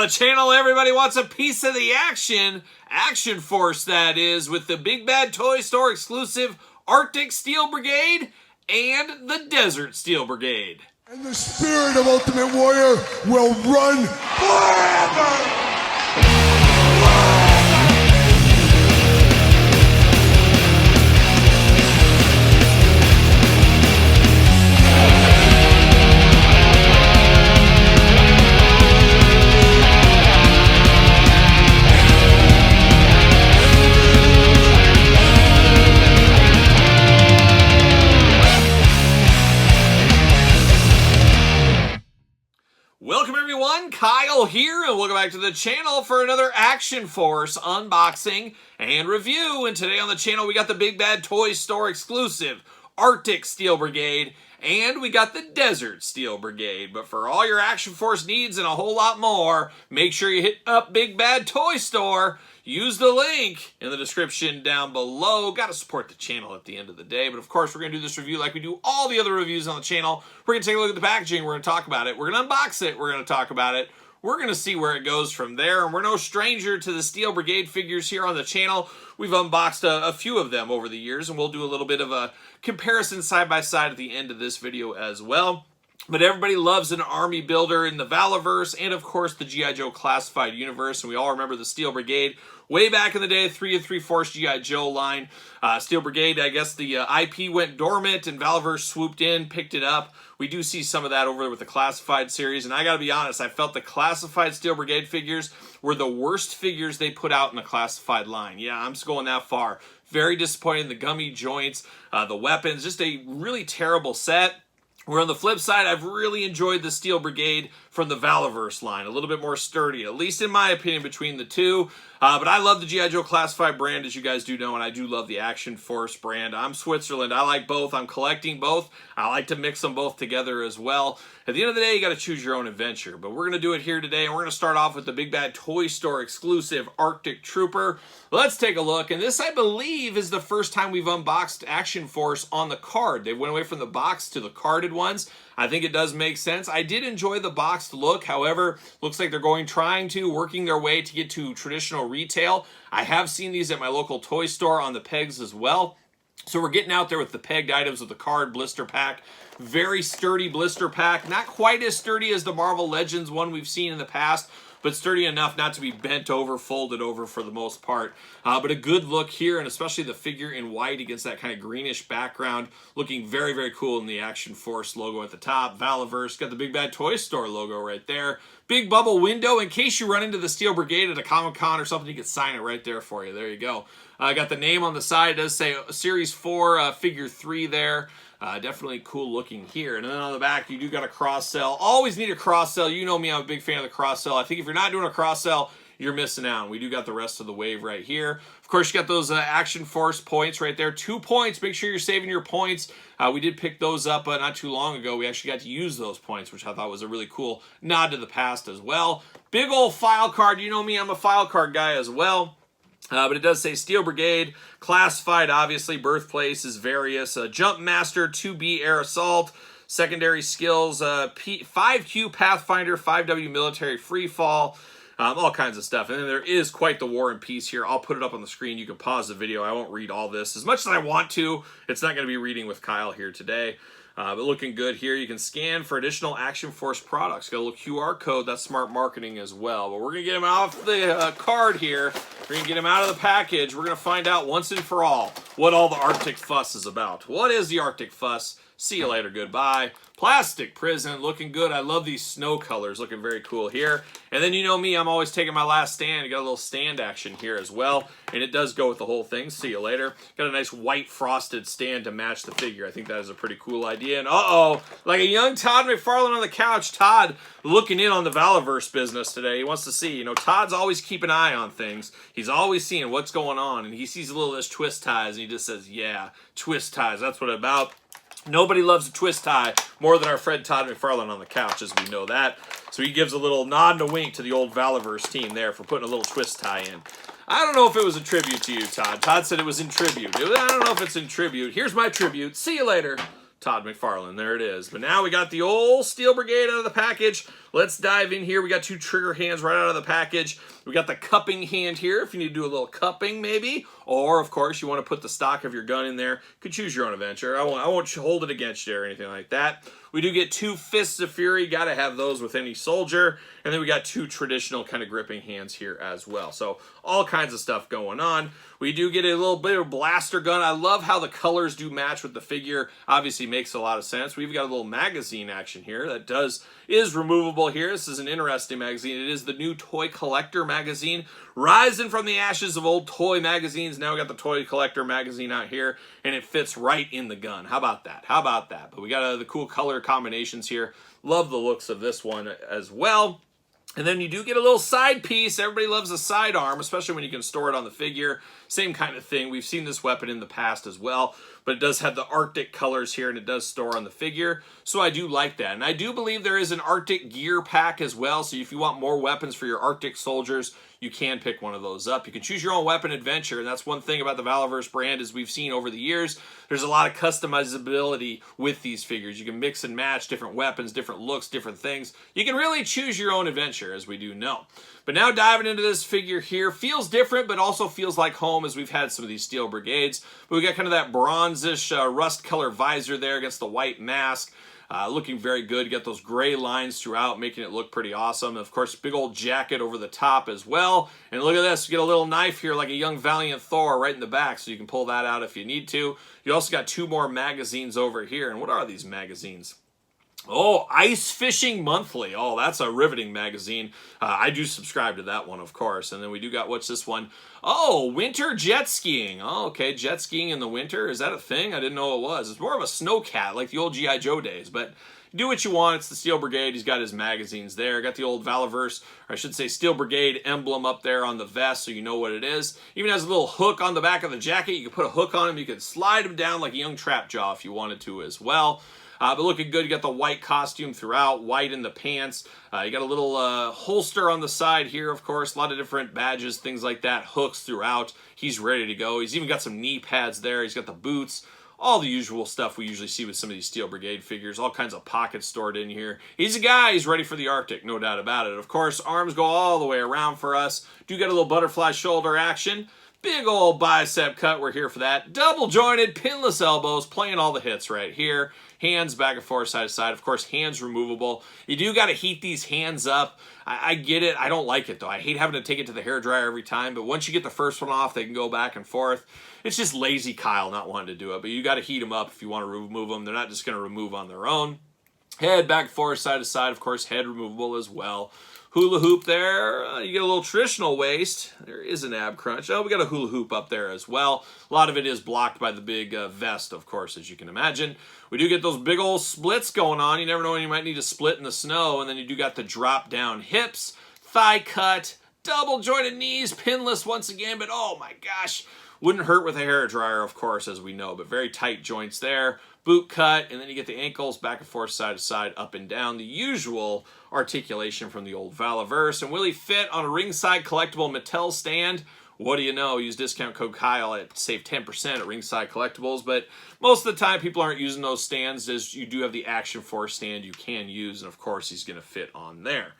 the channel, everybody wants a piece of the action. Action Force, that is, with the Big Bad Toy Store exclusive Arctic Steel Brigade and the Desert Steel Brigade. And the spirit of Ultimate Warrior will run forever! Welcome everyone, Kyle here, and welcome back to the channel for another Action Force unboxing and review. And today on the channel we got the Big Bad Toy Store exclusive Arctic Steel Brigade, and we got the Desert Steel Brigade. But for all your Action Force needs and a whole lot more, make sure you hit up Big Bad Toy Store. Use the link in the description down below. Got to support the channel at the end of the day. But of course, we're going to do this review like we do all the other reviews on the channel. We're going to take a look at the packaging. We're going to talk about it. We're going to unbox it. We're going to talk about it. We're going to see where it goes from there. And we're no stranger to the Steel Brigade figures here on the channel. We've unboxed a few of them over the years, and we'll do a little bit of a comparison side by side at the end of this video as well. But everybody loves an army builder in the Valaverse and, of course, the G.I. Joe classified universe. And we all remember the Steel Brigade way back in the day, 3 3/4 G.I. Joe line. Steel Brigade, I guess the IP went dormant and Valaverse swooped in, picked it up. We do see some of that over there with the classified series. And I got to be honest, I felt the classified Steel Brigade figures were the worst figures they put out in the classified line. Yeah, I'm just going that far. Very disappointing. The gummy joints, the weapons, just a really terrible set. Where on the flip side, I've really enjoyed the Steel Brigade from the Valaverse line. A little bit more sturdy, at least in my opinion, between the two. But I love the G.I. Joe Classified brand, as you guys do know, and I do love the Action Force brand. I'm Switzerland. I like both. I'm collecting both. I like to mix them both together as well. At the end of the day, you got to choose your own adventure. But we're going to do it here today, and we're going to start off with the Big Bad Toy Store exclusive Arctic Trooper. Let's take a look. And this, I believe, is the first time we've unboxed Action Force on the card. They went away from the box to the carded ones. I think it does make sense. I did enjoy the boxed look. However, looks like they're working their way to get to traditional retail. I have seen these at my local toy store on the pegs as well. So we're getting out there with the pegged items with the card blister pack. Very sturdy blister pack. Not quite as sturdy as the Marvel Legends one we've seen in the past, but sturdy enough not to be bent over, folded over for the most part. But a good look here, and especially the figure in white against that kind of greenish background, looking very, very cool in the Action Force logo at the top. Valaverse, got the Big Bad Toy Store logo right there. Big bubble window, in case you run into the Steel Brigade at a Comic-Con or something, you can sign it right there for you. There you go. Got the name on the side. It does say Series 4, Figure 3 there. Definitely cool looking here. And then on the back, you do got a cross-sell. Always need a cross-sell. You know me, I'm a big fan of the cross-sell. I think if you're not doing a cross-sell, you're missing out. We do got the rest of the wave right here. Of course, you got those Action Force points right there. 2 points. Make sure you're saving your points. We did pick those up not too long ago. We actually got to use those points, which I thought was a really cool nod to the past as well. Big old file card. You know me, I'm a file card guy as well. But it does say Steel Brigade, classified, obviously, birthplace is various. Jump Master, 2B Air Assault, secondary skills, 5Q Pathfinder, 5W Military Freefall, all kinds of stuff. And then there is quite the War and Peace here. I'll put it up on the screen. You can pause the video. I won't read all this. As much as I want to, it's not going to be reading with Kyle here today. But looking good here. You can scan for additional Action Force products. Got a little QR code. That's smart marketing as well. But we're going to get him off the card here. We're going to get him out of the package. We're going to find out once and for all what all the Arctic Fuss is about. What is the Arctic Fuss? See you later. Goodbye. Plastic Prison. Looking good. I love these snow colors. Looking very cool here. And then you know me. I'm always taking my last stand. You got a little stand action here as well. And it does go with the whole thing. See you later. Got a nice white frosted stand to match the figure. I think that is a pretty cool idea. And uh-oh, like a young Todd McFarlane on the couch. Todd looking in on the Valaverse business today. He wants to see. You know, Todd's always keep an eye on things. He's always seeing what's going on. And he sees a little of this twist ties. And he just says, yeah, twist ties. That's what it's about. Nobody loves a twist tie more than our friend Todd McFarlane on the couch, as we know that. So he gives a little nod and a wink to the old Valaverse team there for putting a little twist tie in. I don't know if it was a tribute to you, Todd. Todd said it was in tribute. I don't know if it's in tribute. Here's my tribute. See you later. Todd McFarlane, there it is. But now we got the old Steel Brigade out of the package. Let's dive in here. We got 2 trigger hands right out of the package. We got the cupping hand here if you need to do a little cupping maybe. Or, of course, you want to put the stock of your gun in there. You could choose your own adventure. I won't hold it against you or anything like that. We do get 2 Fists of Fury. Got to have those with any soldier. And then we got 2 traditional kind of gripping hands here as well. So all kinds of stuff going on. We do get a little bit of blaster gun. I love how the colors do match with the figure. Obviously makes a lot of sense. We've got a little magazine action here that is removable here. This is an interesting magazine. It is the new Toy Collector magazine. Rising from the ashes of old toy magazines. Now we got the Toy Collector magazine out here, and it fits right in the gun. How about that? How about that? But we got the cool color combinations here. Love the looks of this one as well. And then you do get a little side piece. Everybody loves a sidearm, especially when you can store it on the figure. Same kind of thing. We've seen this weapon in the past as well, but it does have the Arctic colors here, and it does store on the figure. So I do like that. And I do believe there is an Arctic gear pack as well. So if you want more weapons for your Arctic soldiers, you can pick one of those up. You can choose your own weapon adventure, and that's one thing about the Valaverse brand as we've seen over the years. There's a lot of customizability with these figures. You can mix and match different weapons, different looks, different things. You can really choose your own adventure, as we do know. But now diving into this figure here, feels different, but also feels like home as we've had some of these Steel Brigades. But we got kind of that bronzish rust color visor there against the white mask. Looking very good. You got those gray lines throughout, making it look pretty awesome. And of course, big old jacket over the top as well. And look at this. You get a little knife here like a young valiant Thor right in the back, so you can pull that out if you need to. You also got 2 more magazines over here. And what are these magazines? Oh, Ice Fishing Monthly. Oh, that's a riveting magazine. I do subscribe to that one, of course. And then we do got, what's this one? Oh, winter jet skiing. Oh, okay, jet skiing in the winter. Is that a thing? I didn't know it was. It's more of a snowcat, like the old G.I. Joe days. But do what you want. It's the Steel Brigade. He's got his magazines there. Got the old Valaverse, or I should say Steel Brigade emblem up there on the vest, so you know what it is. Even has a little hook on the back of the jacket. You can put a hook on him. You can slide him down like a young trap jaw if you wanted to as well. But looking good. You got the white costume throughout, white in the pants. You got a little holster on the side here, of course. A lot of different badges, things like that, hooks throughout. He's ready to go. He's even got some knee pads there. He's got the boots. All the usual stuff we usually see with some of these Steel Brigade figures. All kinds of pockets stored in here. He's a guy. He's ready for the Arctic, no doubt about it. Of course, arms go all the way around for us. Do get a little butterfly shoulder action. Big old bicep cut. We're here for that. Double jointed, pinless elbows. Playing all the hits right here. Hands back and forth, side to side. Of course, hands removable. You do got to heat these hands up. I get it. I don't like it, though. I hate having to take it to the hairdryer every time. But once you get the first one off, they can go back and forth. It's just lazy Kyle not wanting to do it. But you got to heat them up if you want to remove them. They're not just going to remove on their own. Head back and forth, side to side. Of course, head removable as well. Hula hoop there. You get a little traditional waist. There is an ab crunch. Oh, we got a hula hoop up there as well. A lot of it is blocked by the big vest, of course, as you can imagine. We do get those big old splits going on. You never know when you might need to split in the snow. And then you do got the drop down hips, thigh cut, double jointed knees, pinless once again. But oh my gosh, wouldn't hurt with a hairdryer, of course, as we know. But very tight joints there. Boot cut, and then you get the ankles back and forth, side to side, up and down. The usual articulation from the old Valaverse. And will he fit on a ringside collectible Mattel stand? What do you know? Use discount code Kyle at save 10% at Ringside Collectibles. But most of the time, people aren't using those stands, as you do have the Action Force stand you can use. And of course, he's going to fit on there.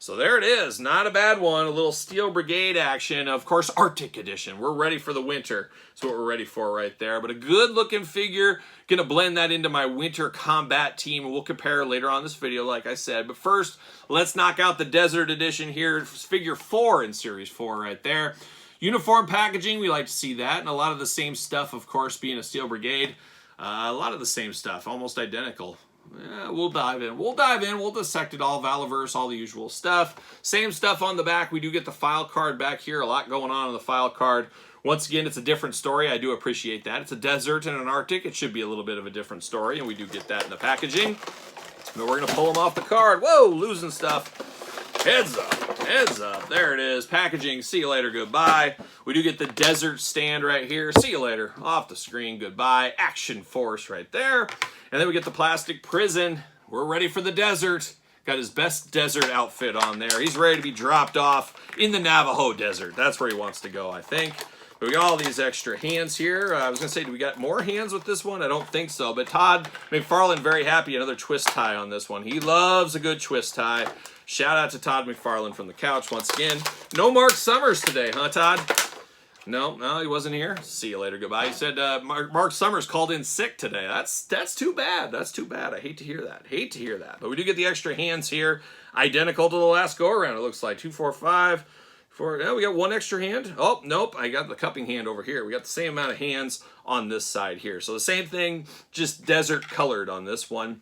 So there it is. Not a bad one. A little Steel Brigade action. Of course, Arctic Edition. We're ready for the winter. That's what we're ready for right there. But a good-looking figure. Going to blend that into my winter combat team. We'll compare later on this video, like I said. But first, let's knock out the Desert Edition here. Figure 4 in Series 4 right there. Uniform packaging, we like to see that. And a lot of the same stuff, of course, being a Steel Brigade. A lot of the same stuff. Almost identical. Yeah, we'll dive in. We'll dissect it all. Valaverse, all the usual stuff. Same stuff on the back. We do get the file card back here. A lot going on the file card. Once again, it's a different story. I do appreciate that. It's a desert and an Arctic. It should be a little bit of a different story, and we do get that in the packaging. But we're going to pull them off the card. Whoa, losing stuff. Heads up. Heads up. There it is. Packaging. See you later. Goodbye. We do get the desert stand right here. See you later. Off the screen. Goodbye. Action Force right there. And then we get the plastic prison. We're ready for the desert. Got his best desert outfit on there. He's ready to be dropped off in the Navajo desert. That's where he wants to go, I think. But we got all these extra hands here. I was going to say, do we got more hands with this one? I don't think so. But Todd McFarlane, very happy. Another twist tie on this one. He loves a good twist tie. Shout out to Todd McFarlane from the couch once again. No Mark Summers today, huh, Todd? No, he wasn't here. See you later. Goodbye. He said Mark Summers called in sick today. That's too bad. That's too bad. I hate to hear that. Hate to hear that. But we do get the extra hands here. Identical to the last go-around, it looks like. 2, 4, 5. We got one extra hand. Oh, nope. I got the cupping hand over here. We got the same amount of hands on this side here. So the same thing, just desert colored on this one.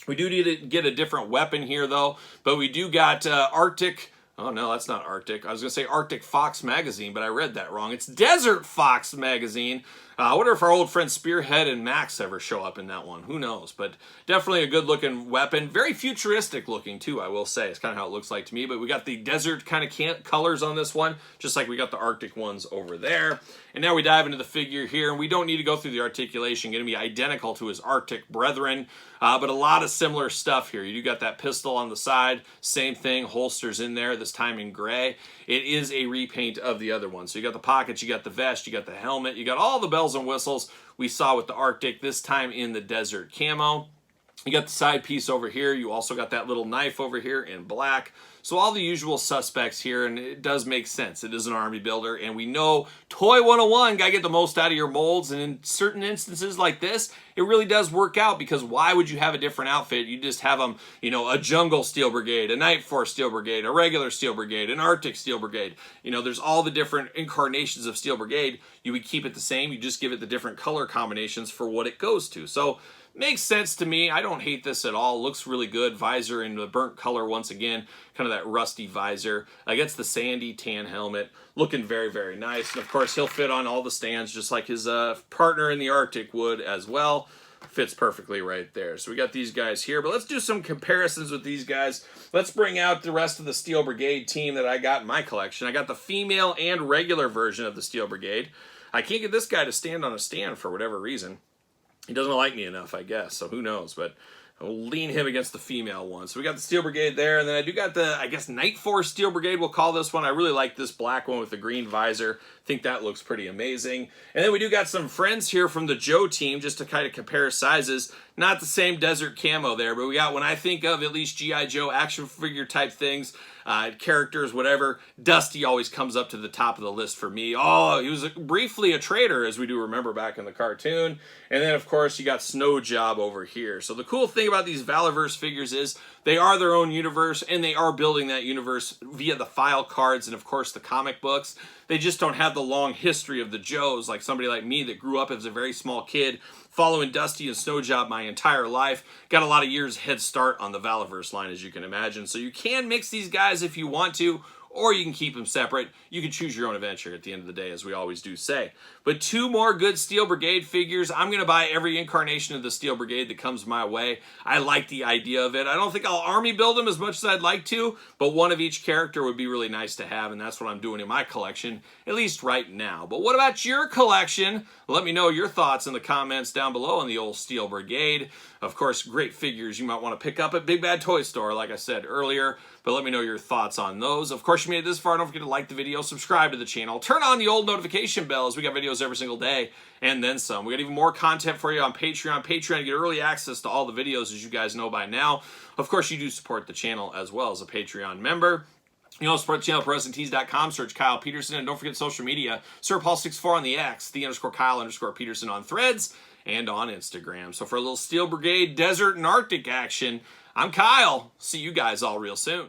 We do need to get a different weapon here, though. But we do got Arctic... Oh, no, that's not Arctic. I was going to say Arctic Fox Magazine, but I read that wrong. It's Desert Fox Magazine. I wonder if our old friends Spearhead and Max ever show up in that one. Who knows? But definitely a good-looking weapon. Very futuristic-looking, too, I will say. It's kind of how it looks like to me. But we got the desert kind of colors on this one, just like we got the Arctic ones over there. And now we dive into the figure here, and we don't need to go through the articulation. Going to be identical to his Arctic brethren, but a lot of similar stuff here. You got that pistol on the side. Same thing, holsters in there, this time in gray. It is a repaint of the other one. So you got the pockets, you got the vest, you got the helmet, you got all the bells and whistles we saw with the Arctic, this time in the desert camo. You got the side piece over here. You also got that little knife over here in black. So all the usual suspects here, and it does make sense. It is an army builder, and we know Toy 101, gotta get the most out of your molds, and in certain instances like this, it really does work out, because why would you have a different outfit? You just have them, you know, a jungle Steel Brigade, a Night Force Steel Brigade, a regular Steel Brigade, an Arctic Steel Brigade. You know, there's all the different incarnations of Steel Brigade. You would keep it the same. You just give it the different color combinations for what it goes to. So makes sense to me. I don't hate this at all. Looks really good. Visor in the burnt color once again. Kind of that rusty visor against the sandy tan helmet. Looking very, very nice. And of course, he'll fit on all the stands just like his partner in the Arctic would as well. Fits perfectly right there. So we got these guys here. But let's do some comparisons with these guys. Let's bring out the rest of the Steel Brigade team that I got in my collection. I got the female and regular version of the Steel Brigade. I can't get this guy to stand on a stand for whatever reason. He doesn't like me enough, I guess, so who knows, but I'll lean him against the female one. So we got the Steel Brigade there, and then I do got the, I guess, Night Force Steel Brigade, we'll call this one. I really like this black one with the green visor. I think that looks pretty amazing. And then we do got some friends here from the Joe team, just to kind of compare sizes. Not the same desert camo there, but we got, when I think of at least G.I. Joe action figure type things, characters, whatever, Dusty always comes up to the top of the list for me. Oh, he was briefly a traitor, as we do remember back in the cartoon. And then, of course, you got Snow Job over here. So the cool thing about these Valaverse figures is they are their own universe, and they are building that universe via the file cards and, of course, the comic books. They just don't have the long history of the Joes, like somebody like me that grew up as a very small kid following Dusty and Snow Job my entire life. Got a lot of years head start on the Valaverse line, as you can imagine. So you can mix these guys if you want to, or you can keep them separate. You can choose your own adventure at the end of the day, as we always do say. But 2 more good Steel Brigade figures. I'm going to buy every incarnation of the Steel Brigade that comes my way. I like the idea of it. I don't think I'll army build them as much as I'd like to, but one of each character would be really nice to have, and that's what I'm doing in my collection, at least right now. But what about your collection? Let me know your thoughts in the comments down below on the old Steel Brigade. Of course, great figures you might want to pick up at Big Bad Toy Store, like I said earlier. But let me know your thoughts on those. Of course, you made it this far. Don't forget to like the video, subscribe to the channel, turn on the old notification bell, as we got videos every single day, and then some. We got even more content for you on Patreon. Patreon, you get early access to all the videos, as you guys know by now. Of course, you do support the channel as well as a Patreon member. You know, support the channel at ProWrestlingTees.com, search Kyle Peterson, and don't forget social media, SirPaul64 on the X, _Kyle_Peterson on Threads, and on Instagram. So for a little Steel Brigade, Desert, and Arctic action, I'm Kyle. See you guys all real soon.